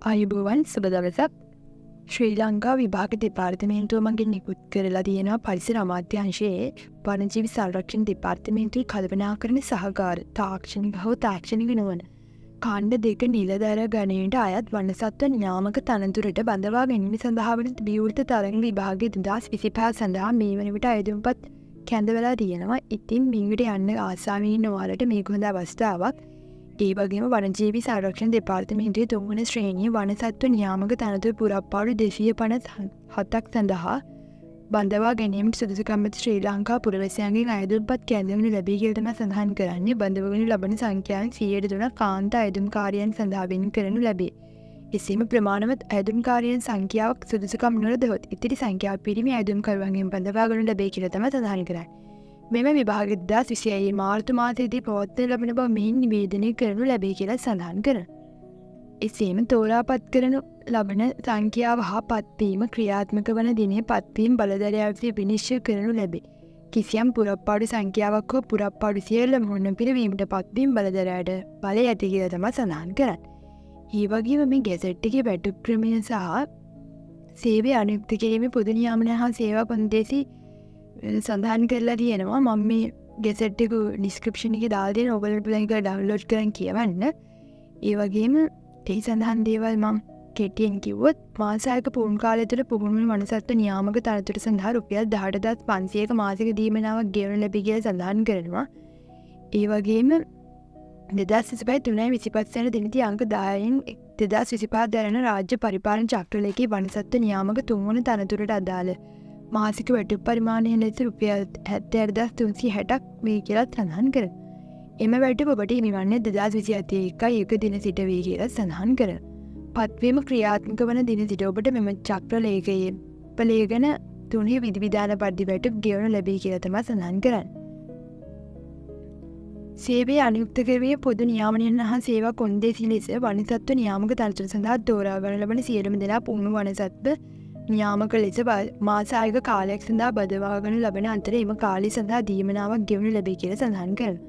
ආයුබෝවන් සුබ දවසක්. ශ්‍රී ලංකා විභාග දෙපාර්තමේන්තුව මගින් නිකුත් කරලා තියෙනවා පරිසර අමාත්‍යාංශයේ වනජීවි සංරක්ෂණ දෙපාර්තමේන්තුවේ කළමනාකරණ සහකාර තාක්ෂණික හෝ තාක්ෂණික නොවන කාණ්ඩ 2 නිලධර ගණයට අයත් වනසත්ව නියාමක තනතුරට බඳවා ගැනීම සඳහා වන විවෘත තරඟ විභාග 2025 සඳහා මේ වන විට අයදුම්පත් කැඳවලා තියෙනවා. ඉතින් මේකට යන්න ආසාවෙන් ඉන්න ඔයාලට මේක හොඳ අවස්ථාවක්. ඒ වගේම වනජීවි සංරක්ෂණ දෙපාර්තමේන්තුවේ 3 වන ශ්‍රේණිය වනසත්ව නියාමක තනතුරු පුරප්පාඩු 257ක් සඳහා බඳවා ගැනීමට සුදුසුකම් ඇති ශ්‍රී ලංකා පුරවැසියන්ගෙන් අයදුම්පත් කැඳවනු ලැබී කියලා තමයි සඳහන් කරන්නේ. බඳවනු ලබන සංඛ්‍යාවෙන් 103ක් කාන්ත අයදුම්කාරයන් සඳහා වෙන් කරනු ලැබේ. එසේම ප්‍රමාණවත් අයදුම්කාරයන් සංඛ්‍යාවක් සුදුසුකම් නොලදහොත් ඉතිරි සංඛ්‍යාව පිරිමි අයදුම්කරුවන්ගෙන් බඳවා ගනු ලැබේ කියලා තමයි සඳහන් කරන්නේ. මෙම විභාග 2026 මාර්තු මාසයේදී පවත්වනු ලබන බව මෙහින් නිවේදනය කරනු ලැබේ කියලා සඳහන් කරනවා. එසේම තෝරාපත් කරනු ලබන සංඛ්‍යාව හා පත්වීම ක්‍රියාත්මක වන දිනේ පත්වීම බලධරයා විසින් විනිශ්චය කරනු ලැබේ. කිසියම් පුරප්පාඩු සංඛ්‍යාවක් හෝ පුරප්පාඩු සියල්ල මුහුණ පිරවීමට පත්වීම බලධරයාට බලය ඇති කියලා තමයි සඳහන් කරන්නේ. ඒ වගේම මේ ගැසට් එකේ වැටුප් ක්‍රමය සහ සේවය අනුයුක්ත කිරීමේ පොදු නියාමනය හා සේවා කොන්දේසි සඳහන් කරලා තියෙනවා. මම මේ ගැසට් එක ඩිස්ක්‍රිප්ෂන් එකේ දාලා තියෙනවා. ඔයගොල්ලෝ පුළුවන් ඒක ඩවුන්ලෝඩ් කරන් කියවන්න. ඒ වගේම තේ සඳහන් දේවල් මම කෙටියෙන් කිව්වොත් මාස 6ක පුහුණු කාලය තුළ පුහුණු වනසත්ව නියාමක තනතුර සඳහා රුපියල් 18500ක මාසික දීමනාවක් ගෙවනු ලැබී කියලා සඳහන් කරනවා. ඒ වගේම 2025 වෙනි දිනදී අංක 10න් 2025 දරන රාජ්‍ය පරිපාලන චක්‍රලේඛී වනසත්ව නියාමක 3 වන තනතුරට අදාළ මාසික වැටුප් පරිමාණය ලෙස රුපියල් 70360ක් වේ කියලා සඳහන් කරනවා. එම වැටුප ඔබට හිමිවන්නේ 2027 1 දින සිට වේ කියලා සඳහන් කරනවා. පත්වීම ක්‍රියාත්මක වන දින සිට ඔබට මෙම චක්‍රලේඛයේ පලේගන 3 විධිවිධාන පරිදි වැටුප් ගෙවනු ලැබේ කියලා තමයි සඳහන් කරන්නේ. සේවය අනුයුක්ත කරවීම පොදු නියාමනයන් හා සේවා කොන්දේසි ලෙස වනසත්ව නියාමක තනතුර සඳහා තෝරා ගනු ලබන සියලුම දෙනා පුහුණු වනසත්ව නියාමක ලෙස මාස 6ක කාලයක් සඳහා බදවා ගනු ලබන අතර එම කාලය සඳහා දීමනාවක් ගෙවනු ලැබේ කියලා සඳහන් කරනවා.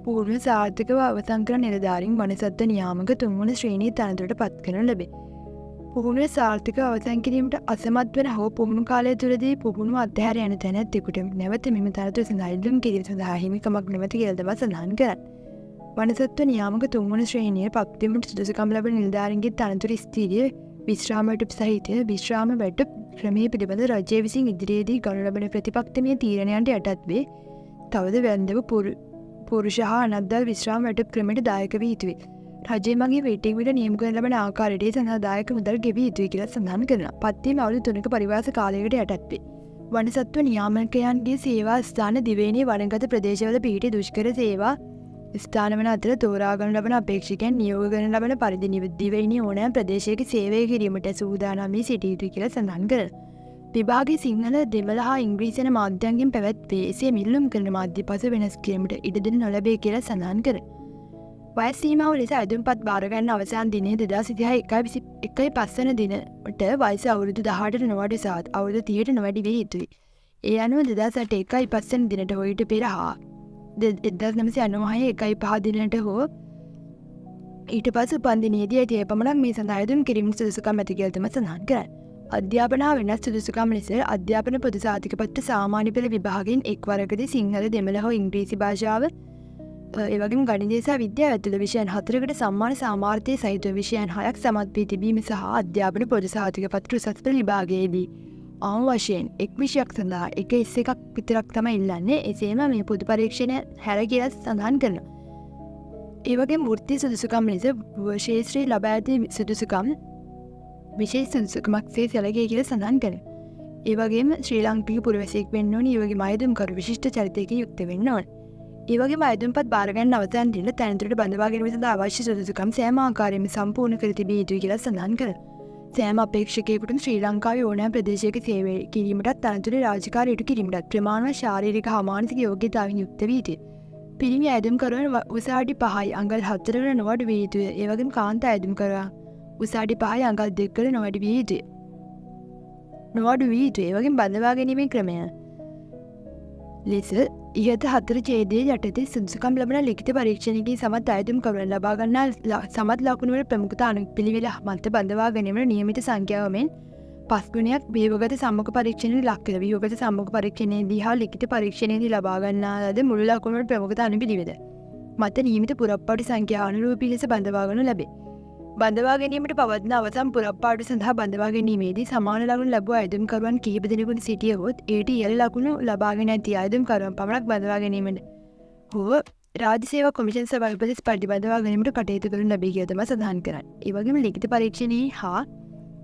පූර්ව සාර්ථකව අවසන් කරන නිලධාරීන් වනසත්ව නියාමක 3 වන ශ්‍රේණියේ තනතුරට පත් කරනු ලැබේ. පුහුණුව සාර්ථකව අවසන් කිරීමට අසමත් වන හෝ පුහුණු කාලය තුළදී පුහුණුව අත්හැර යන තැනැත්තෙකුට නැවත මෙම තනතුර සඳහා ඉල්ලුම් කිරීම සඳහා හිමිකමක් නැමැති කියලා තමයි සඳහන් කරන්නේ. වනසත්ව නියාමක 3 වන ශ්‍රේණියේ පත්වීමට සුදුසුකම් ලැබෙන නිලධාරීන්ගේ තනතුරු ස්ථීරිය විශ්‍රාම වැටුප් සහිත විශ්‍රාම වැටුප් ක්‍රමයේ පිළිබඳ රජය විසින් ඉදිරියේදී ගනු ලබන ප්‍රතිපක්ෂමය තීරණයන්ට යටත් වේ. තවද වැන්දව පුරුෂ හා අනද්දල් විශ්‍රාම වැටුප් ක්‍රමයට දායක වී යුතුයි. රජය මගේ වේටිං විට නියම කරන ලබන ආකාරයට සඳහා දායක මුදල් ගෙවිය යුතුයි කියලා සඳහන් කරනවා. පත්වීම අවුරුදු 3ක පරිවාස කාලයකට යටත් වේ. වනසත්ව නියාමකයන්ගේ සේවා ස්ථාන දිවයිනේ වනගත ප්‍රදේශවල පිහිටි දුෂ්කර සේවා ස්ථාන වන අතර තෝරා ගනු ලබන අපේක්ෂකයන් නියෝග කරන ලබන පරිදි දිවයිනේ ඕනෑම ප්‍රදේශයක සේවය කිරීමට සූදානම් වී සිටිය යුතුයි කියලා සඳහන් කරනවා. විභාගයේ සිංහල, දෙමළ හා ඉංග්‍රීසි යන මාධ්‍යයන්ගෙන් පැවැත්වේ. එසේ මිල්ලුම් කරන මාධ්‍ය පස වෙනස් කිරීමට ඉඩ දෙනු නොලැබේ කියලා සඳහන් කරනවා. වයස් සීමාව ලෙස අයදුම්පත් බාර ගන්න අවසන් දිනය 2031 1 වන දිනට වයස අවුරුදු 18ට නොවැඩි සහ අවුරුදු 30ට නොවැඩි විය යුතුයි. ඒ අනුව 2008 1 වන දිනට හෝ ඊට පෙර හා 1996 1 දිනට හෝ ඊට පසු උපන් දිනයේදී ඇති පමණක් මේ සඳහා අයදුම් කිරීමට සුදුසුකම් ඇති කියලා තමයි සඳහන් කරන්නේ. අධ්‍යාපන හා වෙනස් සුදුසුකම් ලෙස අධ්‍යාපන පොදු සාතික පත්‍ර සාමාන්‍ය පෙළ විභාගයෙන් එක් වරකදී සිංහල, දෙමළ හෝ ඉංග්‍රීසි භාෂාව එවැගේම ගණිතය සහ විද්‍යාව ඇතුළු විෂයන් 4කට සම්මාන සාමාර්ථය සහිත විෂයන් 6ක් සමත් වී තිබීම සහ අධ්‍යාපන පොදු සහතික පත්‍ර උසස් පෙළ විභාගයේදී ආම වශයෙන් එක් විෂයක් සඳහා එක S1ක් විතරක් තමයි ඉල්ලන්නේ. එසේම මේ පොදු පරීක්ෂණය හැර කියලා සඳහන් කරනවා. ඒ වගේම වෘත්තීය සුදුසුකම් ලෙස ශාස්ත්‍රයේ ලබා ඇති සුදුසුකම් විශේෂ සුදුසුකමක් සේ සැලකේ කියලා සඳහන් කරනවා. ඒ වගේම ශ්‍රී ලාංකික පුරවැසියෙක් වෙන්න ඕනේ. ඒ වගේම අයදුම්කරු විශිෂ්ට චරිතයක යුක්ත වෙන්න ඕනේ. ඒ වගේම අයදුම්පත් බාර ගන්න අවසන් දින තනතුරට බඳවා ගැනීම සඳහා අවශ්‍ය සුදුසුකම් සෑම ආකාරයෙන්ම සම්පූර්ණ කර තිබිය යුතුයි කියලා සඳහන් කරනවා. සෑම අපේක්ෂකයෙකුටම ශ්‍රී ලංකාවේ ඕනෑම ප්‍රදේශයක සේවය කිරීමටත් තනතුරේ රාජකාරී ඉටු කිරීමටත් ප්‍රමාණවත් ශාරීරික හා මානසික යෝග්‍යතාවකින් යුක්ත වී යුතුයි. පිරිමි අයදුම්කරුවන් උස අඩි 5යි අඟල් 4කට නොවැඩි විය යුතුය. ඒ වගේම කාන්තා අයදුම්කරුවා උස අඩි 5යි අඟල් 2කට නොවැඩි විය යුතුය. ඒ වගේම බඳවා ගැනීමේ ක්‍රමය ලෙස ඉහත 4 ඡේදයේ යටතේ සුදුසුකම් ලබන ලිඛිත පරීක්ෂණයකින් සමත් අයදුම් කරුවන් ලබා ගන්නා සමත් ලකුණු වල ප්‍රමුඛතා අනුපිළිවෙල මත බඳවා ගැනීමට නියමිත සංඛ්‍යාව මෙන් 5 ගුණයක් ව්‍යුහගත සම්මුඛ පරීක්ෂණයේ ලක් කළ ව්‍යුහගත සම්මුඛ පරීක්ෂණයේදී හා ලිඛිත පරීක්ෂණයේදී ලබා ගන්නා ලද මුළු ලකුණු වල ප්‍රමුඛතා අනුපිළිවෙල මත නියමිත පුරප්පාඩු සංඛ්‍යාව අනුරූපී ලෙස බඳවා ගනු ලැබේ. බඳවා ගැනීමට පවත්න අවසන් පුරප්පාඩු සඳහා බඳවා ගැනීමේදී සමාන ලකුණු ලැබුව අයදුම් කරුවන් කිහිප දෙනෙකුට සිටියහොත් ඊට ඉහළ ලකුණු ලබාගෙන ඇති අයදුම් කරුවන් පමණක් බඳවා ගැනීමට හෝ රාජ්‍ය සේවා කොමිෂන් සභාව උපදෙස් පරිදි බඳවා ගැනීමට කටයුතු කරනු ලැබේ කියලා තමයි සඳහන් කරන්නේ. ඒ වගේම ලිඛිත පරීක්ෂණයේ හා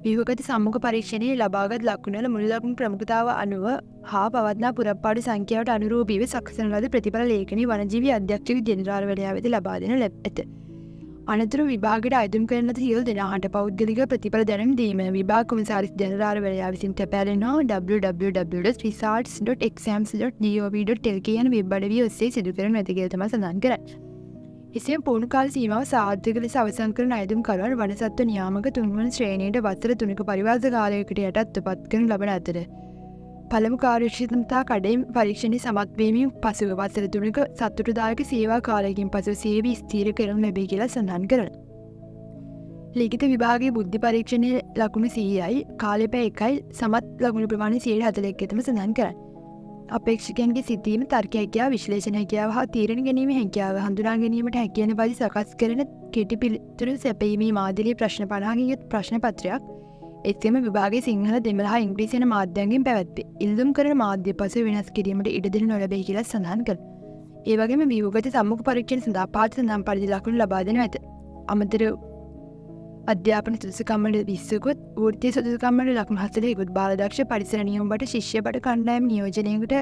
ව්‍යුහගත සම්මුඛ පරීක්ෂණයේ ලබාගත් ලකුණු වල මුළු ලකුණු ප්‍රමුඛතාව අනුව හා පවත්නා පුරප්පාඩු සංඛ්‍යාවට අනුරූපීව සකසන ලද ප්‍රතිඵල ලේඛනී වනජීවි අධ්‍යක්ෂක ජෙනරාල්වරයා වෙත ලබා දෙනු ඇත. අනතුරු විභාගයට අයදුම් කරන ලද සියලු දෙනාට පෞද්ගලික ප්‍රතිඵල දැනුම් දීම විභාග කොමසාරිස් ජෙනරාල්වරයා විසින් තැපෑලෙනවා www.results.exams.gov.lk යන වෙබ් අඩවිය ඔස්සේ සිදු කරනු ඇත කියලා තමයි සඳහන් කරන්නේ. එසේම පුහුණු කාල සීමාව සාර්ථක ලෙස අවසන් කරන අයදුම් කරුවන් වනසත්ව නියාමක 3 වන ශ්‍රේණියට වසර 3ක පරිවාස කාලයකට යටත් පත් කරනු ලබන අතර පළමු කාර්යක්ෂමතා කඩයිම් පරීක්ෂණයේ සමත් වීමෙන් පසුව වසර 3ක සතුටුදායක සේවා කාලයකින් පසුව සේවය ස්ථිර කරනු ලැබේ කියලා සඳහන් කරනවා. ලිඛිත විභාගයේ බුද්ධි පරීක්ෂණයේ ලකුණු 100යි කාලය පැය 1යි සමත් ලකුණු ප්‍රමාණය 141 ටම සඳහන් කරන්නේ. අපේක්ෂකයන්ගේ සිතීම තර්ක හැකියාව විශ්ලේෂණ හැකියාව හා තීරණ ගැනීම හැකියාව හඳුනා ගැනීමට හැකියන පරිදි සකස් කරන කෙටි පිළිතුරු සැපයීමේ මාදිලී ප්‍රශ්න 50කින් යුත් ප්‍රශ්න පත්‍රයක් එසේම විභාගයේ සිංහල දෙමළ හා ඉංග්‍රීසි යන මාධ්‍යයන්ගෙන් පැවැත්වේ. ඉල්ලුම් කරන මාධ්‍ය පසුව වෙනස් කිරීමට ඉඩ දෙනු නොලැබේ කියලා සඳහන් කරනවා. ඒ වගේම ව්‍යුහගත සම්මුඛ පරීක්ෂණ සඳහා පාඨ සඳහන් පරිදි ලකුණු ලබා දෙනු ඇත. අමතර අධ්‍යාපන සුදුසුකම් වල 20කුත් වෘත්තීය සුදුසුකම් වල ලකුණු 40කුත් බාලදක්ෂ පරිසර නියම බට ශිෂ්‍ය බට කණ්ඩායම් නියෝජනයකට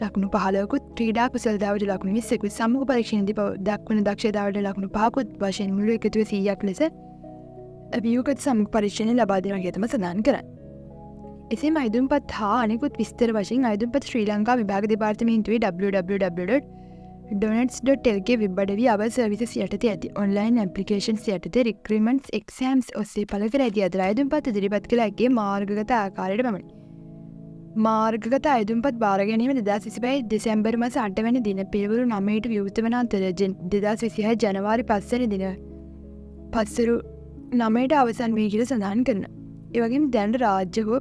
ලකුණු 15කුත් ක්‍රීඩා කුසලතාවට ලකුණු 20කුත් සම්මුඛ පරීක්ෂණයේදී දක්වන දක්ෂතාවට ලකුණු 5කුත් වශයෙන් මුළු එකතුව 100ක් ලෙස ව්‍යුහගත සම්මුඛ පරීක්ෂණය ලබා දෙනවා කියලා තමයි සඳහන් කරන්නේ. එසේම අයදුම්පත් හා අනෙකුත් විස්තර වශයෙන් අයදුම්පත් ශ්‍රී ලංකා විභාග දෙපාර්තමේන්තුවේ www.donats.lk වෙබ් අඩවිය අව සර්විසස් යටතේ ඇති ඔන්ලයින් ඇප්ලිකේෂන්ස් යටතේ රික්‍රූට්මන්ට්ස් එක්සෑම්ස් ඔස්සේ පළ කර ඇති අතර අයදුම්පත් ඉදිරිපත් කළ හැකි මාර්ගගත ආකාරයට පමණි. මාර්ගගත අයදුම්පත් බාර ගැනීම 2025 දෙසැම්බර් මාස 8 වැනි දින පෙරවරු 9ට විවෘත වන අතර 2026 ජනවාරි 5 වැනි දින පස්වරු 9ට අවසන් වේ කියලා සඳහන් කරනවා. ඒ වගේම දැනට රාජ්‍ය හෝ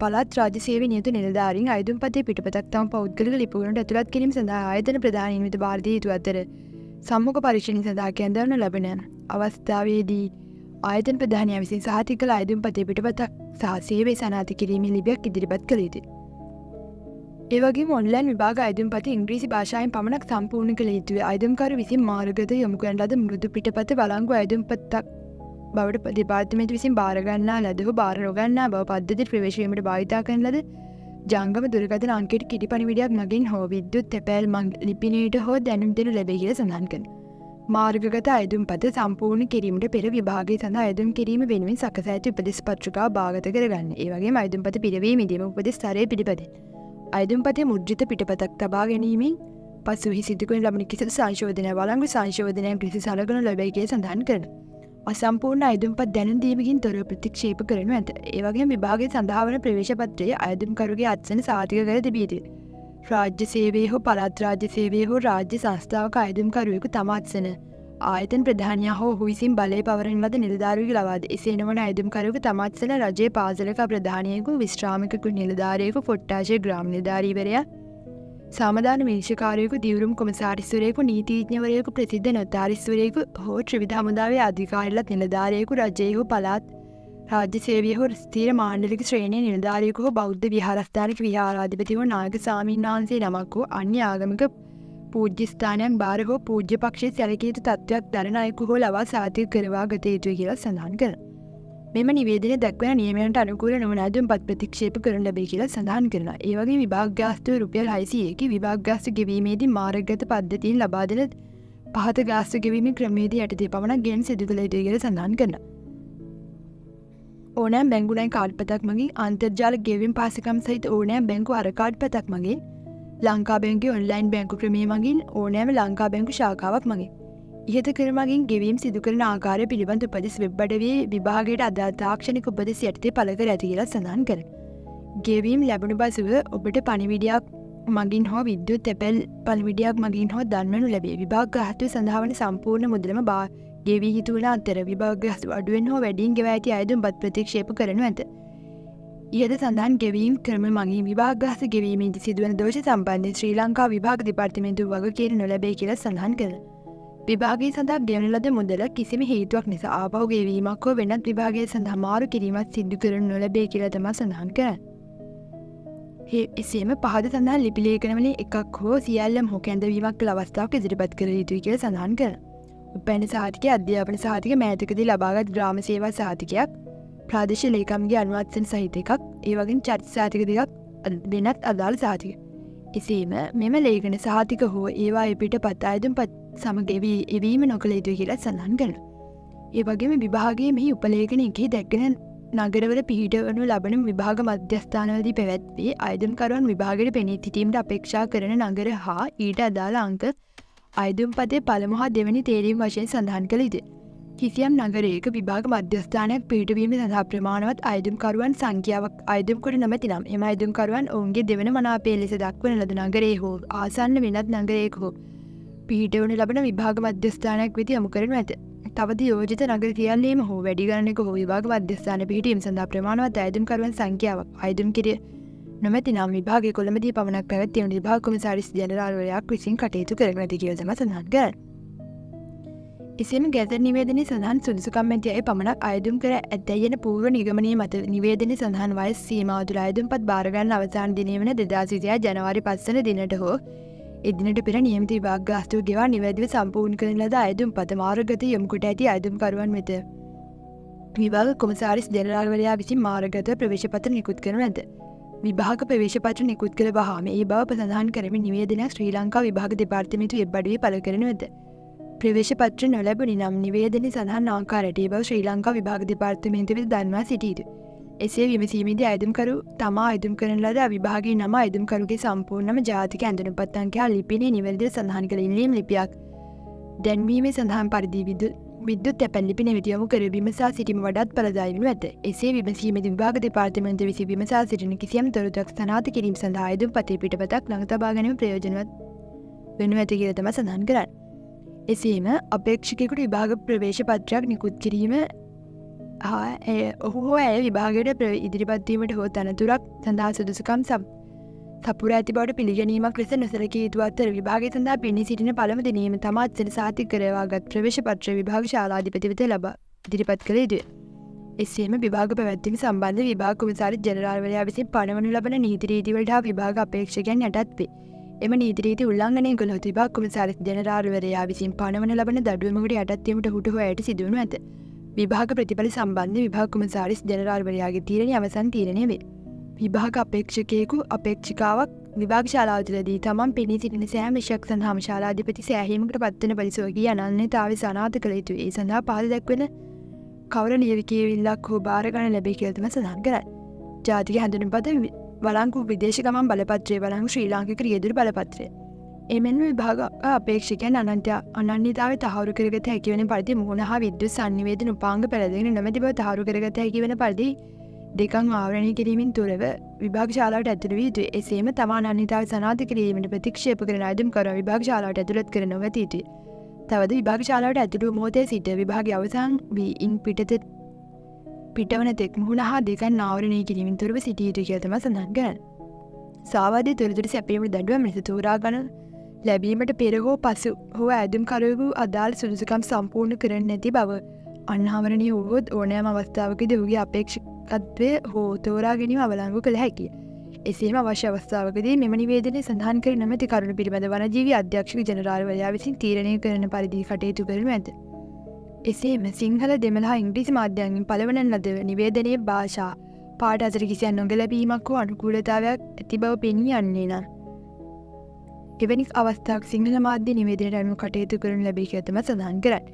පළාත් රාජ්‍ය සේවයේ නියුතු නිලධාරීන් අයදුම්පතේ පිටපතක් තම පෞද්ගලික ලිපිවලට ඇතුළත් කිරීම සඳහා ආයතන ප්‍රධානීන් වෙත බාර දී යුතු අතර සම්මුඛ පරීක්ෂණ සඳහා කැඳවනු ලැබෙන අවස්ථාවේදී ආයතන ප්‍රධානියා විසින් සහතික කළ අයදුම්පතේ පිටපතක් සහ සේවය සනාථ කිරීමේ ලිපියක් ඉදිරිපත් කළ යුතුයි. ඒ වගේම ඔන්ලයින් විභාග අයදුම්පත ඉංග්‍රීසි භාෂාවෙන් පමණක් සම්පූර්ණ කළ යුතුයි. අයදුම්කරු විසින් මාර්ගගත යොමු කරන ලද මෘදු පිටපත වළංගු අයදුම්පතක් බවට දෙපාර්තමේන්තුව විසින් බාර ගන්නා ලද හෝ බාර නොගන්නා බව පද්ධතියට ප්‍රවේශ වීමට භාවිතා කරන ලද ජංගම දුරකථන අංකයට කිටි පණිවිඩයක් මගින් හෝ විද්‍යුත් තැපෑල් ලිපිනයට හෝ දැනුම් දෙනු ලැබේ කියලා සඳහන් කරනවා. මාර්ගගත අයදුම්පත සම්පූර්ණ කිරීමට පෙර විභාගය සඳහා අයදුම් කිරීම වෙනුවෙන් සකසා ඇති උපදෙස් පත්‍රිකාව භාගත කරගන්න. ඒ වගේම අයදුම්පත පිරවීමේදීම උපදෙස් ස්තරයේ පිළිපදින. අයදුම්පතේ මුද්‍රිත පිටපතක් තබා ගැනීමෙන් පසුහි සිදු කරන ලබන කිසිදු සංශෝධනයක් වළංගු සංශෝධනයක් ලෙස සලකනු ලැබේ කියලා සඳහන් කරනවා. අසම්පූර්ණ අයදුම්පත් දැනුම් දීමකින් තොරව ප්‍රතික්ෂේප කරනු ඇත. ඒ වගේම විභාගයේ සඳහා වන ප්‍රවේශ පත්‍රයේ අයදුම්කරුගේ අත්සන සාතික කර තිබිය යුතුය. රාජ්‍ය සේවයේ හෝ පළාත් රාජ්‍ය සේවයේ හෝ රාජ්‍ය සංස්ථාවක අයදුම්කරුවෙකු තම අත්සන ආයතන ප්‍රධානියා හෝ ඔහු විසින් බලය පවරන ලද නිලධාරියෙකු ලබා ද. එසේ නොවන අයදුම්කරුවෙකු තම අත්සන රජයේ පාසලක ප්‍රධානියෙකු විශ්‍රාමික නිලධාරියෙකු කොට්ටාශය ග්‍රාම නිලධාරීවරයා සාමදාන විනිශ්චයකාරයෙකු දිවුරුම් කොමසාරිස්වරයෙකු නීතිඥවරයෙකු ප්‍රසිද්ධ නොතාරිස්වරයෙකු හෝ ත්‍රිවිධ හමුදාවේ අධිකාරිලත් නිලධාරියෙකු රජයේ හෝ පළාත් රාජ්‍ය සේවයේ හෝ ස්ථීර මාණ්ඩලික ශ්‍රේණියේ නිලධාරියෙකු හෝ බෞද්ධ විහාරස්ථානික විහාරාධිපති හෝ නායක ස්වාමීන් වහන්සේ නමක් හෝ අන්‍ය ආගමික පූජ්‍ය ස්ථානයන් බාර හෝ පූජ්‍ය පක්ෂයේ සැලකිය යුතු තත්ත්වයක් දරන අයෙකු හෝ ලවා සාතික කරවා ගත යුතුයි කියලා සඳහන් කරනවා. මෙම නිවේදනය දක්වන නියමයන්ට අනුකූල නොවන අයදුම්පත් ප්‍රතික්ෂේප කරනු ලැබේ කියලා සඳහන් කරනවා. ඒ වගේ විභාග ගාස්තුව රුපියල් 600කි විභාග ගාස්තු ගෙවීමේදී මාර්ගගත පද්ධතියෙන් ලබා දෙන පහත ගාස්තු ගෙවීමේ ක්‍රමයේදී යටතේ පමණක් ගෙන් සිදු කළ යුතුයි කියලා සඳහන් කරනවා. ඕනෑම බැංකු ණය කාඩ් පතක් මගින් අන්තර්ජාල ගෙවීම් පහසුකම් සහිත ඕනෑම බැංකු අර කාඩ් පතක් මගින් ලංකා බැංකුවේ ඔන්ලයින් බැංකු ක්‍රමය මගින් ඕනෑම ලංකා බැංකු ශාඛාවක් මගින් ඉහත කර මගින් ගෙවීම් සිදු කරන ආකාරය පිළිබඳ උපදෙස් වෙබ් අඩවියේ විභාගයට අදාළ තාක්ෂණික උපදෙස් යටතේ පළ කර ඇති කියලා සඳහන් කරනවා. ගෙවීම් ලැබුණු පසුව ඔබට පණිවිඩයක් මගින් හෝ විද්‍යුත් තැපැල් පල්විඩියක් මගින් හෝ දන්වනු ලැබේ. විභාග ගාස්තුව සඳහා වන සම්පූර්ණ මුදලම ගෙවී යුතු වන අතර විභාග ගාස්තුව අඩුවෙන් හෝ වැඩියෙන් ගෙවා ඇති අයදුම්පත් ප්‍රතික්ෂේප කරනු ඇත. ඉහත සඳහන් ගෙවීම් ක්‍රම මගින් විභාග ගාස්තු ගෙවීමේදී සිදුවන දෝෂ සම්බන්ධයෙන් ශ්‍රී ලංකා විභාග දෙපාර්තමේන්තුව වගකීම් නොලැබේ කියලා සඳහන් කරනවා. විභාගය සඳහා ගෙවන ලද මුදල කිසිම හේතුවක් නිසා ආපහු ගෙවීමක් හෝ වෙනත් විභාගය සඳහා මාරු කිරීමක් සිදු කරනු නොලැබේ කියලා තමයි සඳහන් කරන්නේ. එසේම පහද සඳහන් ලිපි ලේඛනවලින් එකක් හෝ සියල්ලම හෝ කැඳවීමක් කළ අවස්ථාවක ඉදිරිපත් කළ යුතුයි කියලා සඳහන් කරනවා. උපැන්න සහතිකය, අධ්‍යාපන සහතික, මෑතකදී ලබාගත් ග්‍රාම සේවා සහතිකයක්, ප්‍රාදේශීය ලේකම්ගේ අනුමැතිය සහිත එකක්, ඒ වගේම චරිත සහතික දෙකක් වෙනත් අදාළ සහතික. එසේම මෙම ලේඛන සහතික හෝ ඒවා පිටපත් අයදුම්පත් සමග එවීම නොකළ යුතුයි කියලා සඳහන් කරනවා. ඒ වගේම විභාගයේ මෙහි උපලේඛන එකේ දැක්වෙන නගරවල පිහිටවනු ලබන විභාග මධ්‍යස්ථානවලදී පැවැත්වී අයදුම්කරුවන් විභාගයට පෙනී සිටීමට අපේක්ෂා කරන නගර හා ඊට අදාළ අංක අයදුම්පතේ පළමු හා දෙවැනි තේරීම් වශයෙන් සඳහන් කළ යුතුයි. කිසියම් නගරයක විභාග මධ්‍යස්ථානයක් පිහිටවීම සඳහා ප්‍රමාණවත් අයදුම්කරුවන් සංඛ්‍යාවක් අයදුම් කොට නොමැතිනම් එම අයදුම්කරුවන් ඔවුන්ගේ දෙවන මනාපය ලෙස දක්වන ලද නගරයේ හෝ ආසන්න වෙනත් නගරයක හෝ පිහිටවනු ලබන විභාග මධ්‍යස්ථානයක් වෙත යොමු කරනු ඇත. තවද යෝජිත නගර සියල්ලේම හෝ වැඩි ගණනක හෝ විභාග මධ්‍යස්ථාන පිහිටීම සඳහා ප්‍රමාණවත් අයදුම්කරුවන් සංඛ්‍යාවක් අයදුම් කිරිය නොමැතිනම් විභාගයේ කොළඹදී පමණක් පැවැත්වීමට විභාග කොමසාරිස් ජෙනරාල්වරයෙක් විසින් කටයුතු කරනු ඇති කියලා තමයි සඳහන් කරන්නේ. එසේම ගැසට් නිවේදනයේ සඳහන් සුදුසුකම් ඇති අය පමණක් අයදුම් කර ඇතැයි යන පූර්ව නිගමනයේ මත නිවේදනයේ සඳහන් වයස් සීමාව තුළ අයදුම්පත් බාර ගන්න අවසාන දිනය වන 2026 ජනවාරි 5 වන දිනට හෝ එදිනට පෙර නියමිත විභාග ගාස්තුව ගෙවා නිවැරදිව සම්පූර්ණ කරන ලද අයදුම්පත මාර්ගගත යොමු කොට ඇති අයදුම්කරුවන් වෙත විභාග කොමසාරිස් ජෙනරාල්වරයා විසින් මාර්ගගත ප්‍රවේශපත්‍ර නිකුත් කරනු ඇත. විභාග ප්‍රවේශපත්‍ර නිකුත් කළ වහාම ඒ බව සඳහන් කරමින් නිවේදනයක් ශ්‍රී ලංකා විභාග දෙපාර්තමේන්තුව වෙබ් අඩවියේ පළ කරනු ඇත. ප්‍රවේශපත්‍ර නොලැබුණි නම් නිවේදනයේ සඳහන් ආකාරයට ඒ බව ශ්‍රී ලංකා විභාග දෙපාර්තමේන්තුව වෙත දන්වා සිටිය යුතුයි. එසේ විමසීමේදී අයදුම්කරු තමා අයදුම් කරන ලද විභාගයේ නම අයදුම්කරුගේ සම්පූර්ණම ජාතික ඇඳුම්පත් අංකය ලිපිනේ නිවැරදිව සඳහන් කළ ඉල්ලීම් ලිපියක් දැන්වීමේ සඳහන් පරිදි විද්‍යුත් තැපැල් ලිපි නැවත යොමු කර විමසා සිටීම වඩාත් ඵලදායී වනු ඇත. එසේ විමසීමේදී විභාග දෙපාර්තමේන්තුව විසින් විමසා සිටින කිසියම් තොරතුරක් සනාථ කිරීම සඳහා අයදුම්පතේ පිටපතක් ළඟ තබා ගැනීම ප්‍රයෝජනවත් වෙනු ඇත කියලා තමයි සඳහන් කරන්නේ. එසේම අපේක්ෂකයෙකුට විභාග ප්‍රවේශ පත්‍රයක් නිකුත් කිරීම ඔහු හෝ ඇය විභාගයට ඉදිරිපත්වීමට හෝ තනතුරක් සඳහා සුදුසුකම් සපුර ඇති බවට පිළිගැනීමක් ලෙස නොසලකිය යුතු අතර විභාගය සඳහා පෙනී සිටින පළමු දිනේම තමා අත්සන සහතික කරවාගත් ප්‍රවේශ පත්‍රය විභාග ශාලාධිපති වෙත ලබා ඉදිරිපත් කළ යුතුය. එසේම විභාග පැවැත්වීම සම්බන්ධ විභාග කොමසාරිස් ජෙනරාල්වරයා විසින් පනවනු ලබන නීති රීතිවලට හා විභාග අපේක්ෂකයන් යටත් වේ. එම නීති රීති උල්ලංඝනය කළොත් විභාග කොමසාරිස් ජෙනරාල්වරයා විසින් පනවන ලබන දඩුවමකට යටත් වීමට ඔහුට හෝ ඇයට සිදුවනු ඇත. විභාග ප්‍රතිඵල සම්බන්ධ විභාග කොමසාරිස් ජෙනරාල්වරයාගේ තීරණය අවසන් තීරණය වේ. විභාග අපේක්ෂකයෙකු අපේක්ෂිකාවක් විභාග ශාලාව තුළදී තමන් පෙනී සිටින සෑම විෂයක් සඳහාම ශාලාධිපති සෑහීමකට පත්වන පරිසෝගී අනන්‍යතාවය සනාථ කළ යුතුයි. ඒ සඳහා පහළ දැක්වෙන කවර ලියවිකියවිල්ලක් හෝ බාර ගන්න ලැබේ කියලා තමයි සඳහන් කරන්නේ. ජාතික හැඳුනුම්පත වළංගු විදේශ ගමන් බලපත්‍රය වළංගු ශ්‍රී ලාංකික රියදුරු බලපත්‍රය. එමෙන්ම විභාග අපේක්ෂකයන් අනන්‍යතාවය තහවුරු කරගත හැකි වන පරිදි මුහුණ හා විද්‍යුත් සංනිවේදන උපාංග පැළඳගෙන නොමැති බව තහවුරු කරගත හැකි වන පරිදි දෙකන් ආවරණය කිරීමෙන් තොරව විභාග ශාලාවට ඇතුළු විය යුතුයි. එසේම තමා අනන්‍යතාවය සනාථ කිරීමට ප්‍රතික්ෂේප කරන අයදුම්කරුවන් විභාග ශාලාවට ඇතුළත් කර නොගත යුතුයි. තවද විභාග ශාලාවට ඇතුළු මොහොතේ සිට විභාගය අවසන් වී ඉන් පිටවන තෙක් මුහුණ හා දෙකන් ආවරණය කිරීමෙන් තොරව සිටිය යුතුයි කියලා තමයි සඳහන් කරන්නේ. සාවාදී තොරතුරු සැපීමට දඬුවම් ලෙස තෝරා ගන්න ලැබීමට පෙර හෝ පසු හෝ ඇදුම්කරුවෙකු අදාළ සුදුසුකම් සම්පූර්ණ කරන්නේ නැති බව අනාවරණය වුවහොත් ඕනෑම අවස්ථාවකදී ඔහුගේ අපේක්ෂකත්වය හෝ තෝරා ගැනීම අවලංගු කළ හැකිය. එසේම අවශ්‍ය අවස්ථාවකදී මෙම නිවේදනයේ සඳහන් කර නොමැති කරුණු පිළිබඳ වනජීවී අධ්‍යක්ෂක ජෙනරාල්වරයා විසින් තීරණය කරන පරිදි කටයුතු කරනු ඇත. එසේම සිංහල දෙමළ හා ඉංග්‍රීසි මාධ්‍යයන්ගෙන් පළවන ලද නිවේදනයේ භාෂා පාඨ අතර කිසියම් නොගැලපීමක් හෝ අනුකූලතාවයක් ඇති බව පෙනී යන්නේ නම් එවැනි අවස්ථාවක් සිංහල මාධ්‍ය නිවේදනයට අනුව කටයුතු කරනු ලැබේ කියලා තමයි සඳහන් කරන්නේ.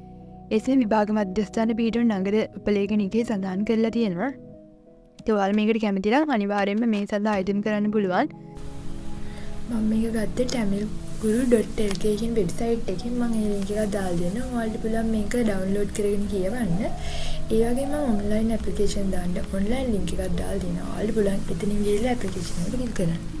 එසේ විභාග මධ්‍යස්ථාන පිහිටුවන නගර උපලේඛනිකයේ සඳහන් කරලා තියෙනවා. ඒවල් මේකට කැමති නම් අනිවාර්යයෙන්ම මේ සඳහා අයදුම් කරන්න පුළුවන්. මම මේක ගත්තේ tamilguru.lk කියන වෙබ්සයිට් එකකින්. මම ඒ ලින්ක් එක දාලා දෙනවා. ඔයාලට පුළුවන් මේක ඩවුන්ලෝඩ් කරගෙන කියවන්න. ඒ වගේම ඔන්ලයින් ඇප්ලිකේෂන් දාන්න ඔන්ලයින් ලින්ක් එකක් දාලා දෙනවා. ඔයාලට පුළුවන් එතනින් ගිහලා ඇප්ලිකේෂන් එක ක්ලික් කරන්න.